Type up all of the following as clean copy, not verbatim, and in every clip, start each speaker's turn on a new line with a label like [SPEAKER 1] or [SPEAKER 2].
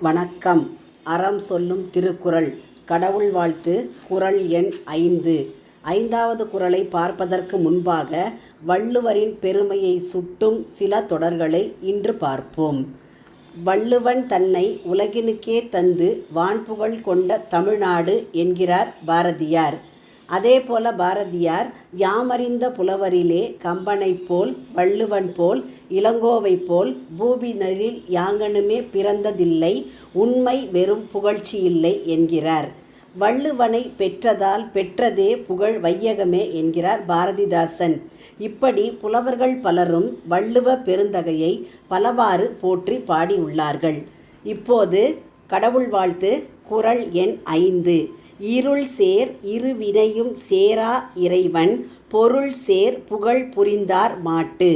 [SPEAKER 1] வணக்கம். அறம் சொல்லும் திருக்குறள். கடவுள் வாழ்த்து. குறள் எண் 5. 5வது குறளை பார்ப்பதற்கு முன்பாக வள்ளுவரின் பெருமையை சுட்டும் சில தொடர்களை இன்று பார்ப்போம். வள்ளுவன் தன்னை உலகினுக்கே தந்து வான்புகழ் கொண்ட தமிழ்நாடு என்கிறார் பாரதியார். அதேபோல பாரதியார் யாமறிந்த புலவரிலே கம்பனைப் போல் வள்ளுவன் போல் இளங்கோவைப் போல் பூபினரில் யாங்கனுமே பிறந்ததில்லை, உண்மை வெறும் புகழ்ச்சியில்லை என்கிறார். வள்ளுவனை பெற்றதால் பெற்றதே புகழ் வையகமே என்கிறார் பாரதிதாசன். இப்படி புலவர்கள் பலரும் வள்ளுவ பெருந்தகையை பலவாறு போற்றி பாடியுள்ளார்கள். இப்போது கடவுள் வாழ்த்து. குறள் எண் 5. இருள் சேர் இருவினையும் சேரா இறைவன் பொருள் சேர் புகழ் புரிந்தார் மாட்டு.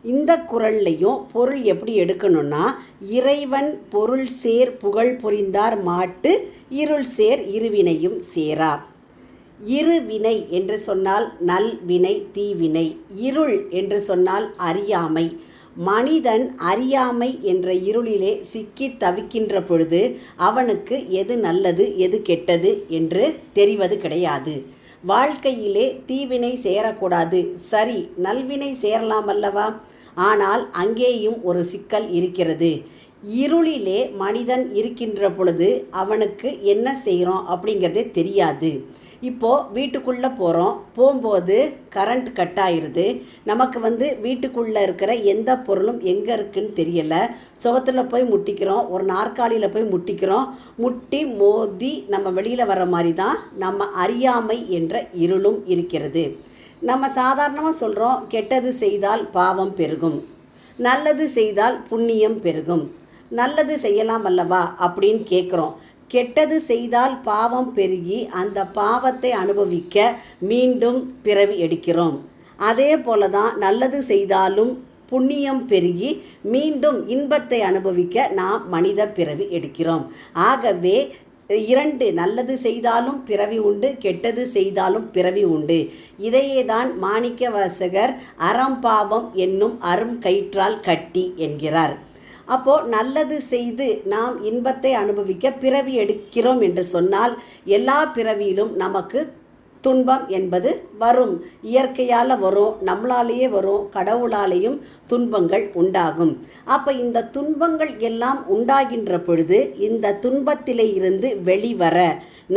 [SPEAKER 1] இந்த குறள்லையும் பொருள் எப்படி எடுக்கணும்னா, இறைவன் பொருள் சேர் புகழ் புரிந்தார் மாட்டு, இருள் சேர் இருவினையும் சேரா. இருவினை என்று சொன்னால் நல்வினை தீவினை, இருள் என்று சொன்னால் அறியாமை. மனிதன் அறியாமை என்ற இருளிலே சிக்கி தவிக்கின்ற பொழுது அவனுக்கு எது நல்லது எது கெட்டது என்று தெரிவது கிடையாது. வாழ்க்கையிலே தீவினை சேரக்கூடாது, சரி நல்வினை சேரலாம் அல்லவா? ஆனால் அங்கேயும் ஒரு சிக்கல் இருக்கிறது. இருளிலே மனிதன் இருக்கின்ற பொழுது அவனுக்கு என்ன செய்கிறோம் அப்படிங்கிறதே தெரியாது. இப்போது வீட்டுக்குள்ளே போகும்போது கரண்ட் கட் ஆயிடுது. நமக்கு வீட்டுக்குள்ளே இருக்கிற எந்த பொருளும் எங்கே இருக்குன்னு தெரியலை. சுவத்தில் போய் முட்டிக்கிறோம், ஒரு நாற்காலியில் போய் முட்டிக்கிறோம். முட்டி மோதி நம்ம வெளியில் வர மாதிரி தான் நம்ம அறியாமை என்ற இருளும் இருக்கிறது. நம்ம சாதாரணமாக சொல்கிறோம், கெட்டது செய்தால் பாவம் பெருகும், நல்லது செய்தால் புண்ணியம் பெருகும். நல்லது செய்யலாம் அல்லவா அப்படின்னு கேட்குறோம். கெட்டது செய்தால் பாவம் பெருகி அந்த பாவத்தை அனுபவிக்க மீண்டும் பிறவி எடுக்கிறோம். அதே போல தான் நல்லது செய்தாலும் புண்ணியம் பெருகி மீண்டும் இன்பத்தை அனுபவிக்க நாம் மனித பிறவி எடுக்கிறோம். ஆகவே 2, நல்லது செய்தாலும் பிறவி உண்டு, கெட்டது செய்தாலும் பிறவி உண்டு. இதையே தான் மாணிக்க வாசகர் அறம் பாவம் என்னும் அரும் கயிற்றால் கட்டி என்கிறார். அப்போது நல்லது செய்து நாம் இன்பத்தை அனுபவிக்க பிறவி எடுக்கிறோம் என்று சொன்னால் எல்லா பிறவியிலும் நமக்கு துன்பம் என்பது வரும். இயற்கையால் வரும், நம்மளாலேயே வரும், கடவுளாலேயும் துன்பங்கள் உண்டாகும். அப்போ இந்த துன்பங்கள் எல்லாம் உண்டாகின்ற பொழுது இந்த துன்பத்திலே இருந்து வெளிவர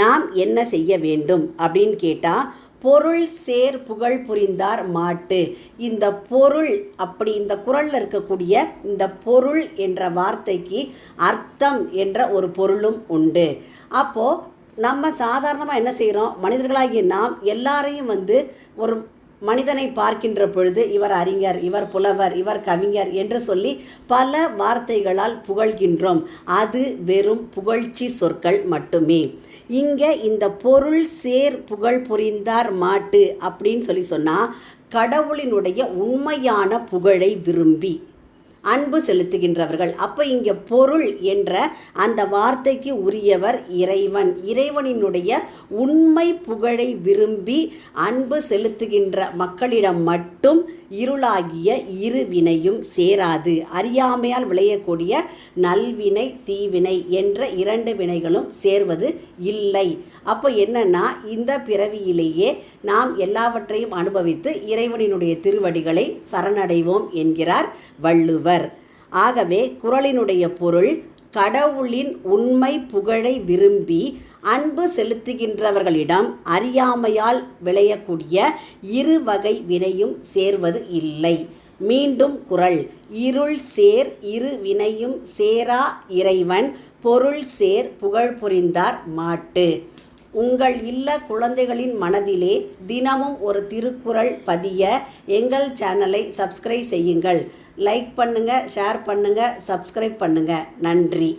[SPEAKER 1] நாம் என்ன செய்ய வேண்டும் அப்படின்னு கேட்டால், பொருள் சேர் புகழ் புரிந்தார் மாட்டு. இந்த பொருள் அப்படி இந்த குறளில் இருக்கக்கூடிய இந்த பொருள் என்ற வார்த்தைக்கு அர்த்தம் என்ற ஒரு பொருளும் உண்டு. அப்போது நம்ம சாதாரணமாக என்ன செய்கிறோம், மனிதர்களாகிய நாம் எல்லாரையும் ஒரு மனிதனை பார்க்கின்ற பொழுது இவர் அறிஞர், இவர் புலவர், இவர் கவிஞர் என்று சொல்லி பல வார்த்தைகளால் புகழ்கின்றோம். அது வெறும் புகழ்ச்சி சொற்கள் மட்டுமே. இங்கே இந்த பொருள் சேர் புகழ் புரிந்தார் மாட்டு அப்படின்னு சொன்னால் கடவுளினுடைய உண்மையான புகழை விரும்பி அன்பு செலுத்துகின்றவர்கள். அப்போ இங்கே பொருள் என்ற அந்த வார்த்தைக்கு உரியவர் இறைவன். இறைவனினுடைய உண்மை புகழை விரும்பி அன்பு செலுத்துகின்ற மக்களிடம் மட்டும் இருளாகிய இருவினையும் சேராது. அறியாமையால் விளையக்கூடிய நல்வினை தீவினை என்ற 2 வினைகளும் சேர்வது இல்லை. அப்போ என்னன்னா, இந்த பிறவியிலேயே நாம் எல்லாவற்றையும் அனுபவித்து இறைவனினுடைய திருவடிகளை சரணடைவோம் என்கிறார் வள்ளுவர். ஆகவே குறளினுடைய பொருள், கடவுளின் உண்மை புகழை விரும்பி அன்பு செலுத்துகின்றவர்களிடம் அறியாமையால் விளையக்கூடிய 2 வகை வினையும் சேர்வது இல்லை. மீண்டும் குறள். இருள் சேர் இரு வினையும் சேரா இறைவன் பொருள் சேர் புகழ் புரிந்தார் மாட்டு. உங்கள் இல்ல குழந்தைகளின் மனதிலே தினமும் ஒரு திருக்குறள் பதிய எங்கள் சேனலை சப்ஸ்கிரைப் செய்யுங்கள். லைக் பண்ணுங்கள், ஷேர் பண்ணுங்கள், சப்ஸ்கிரைப் பண்ணுங்கள். நன்றி.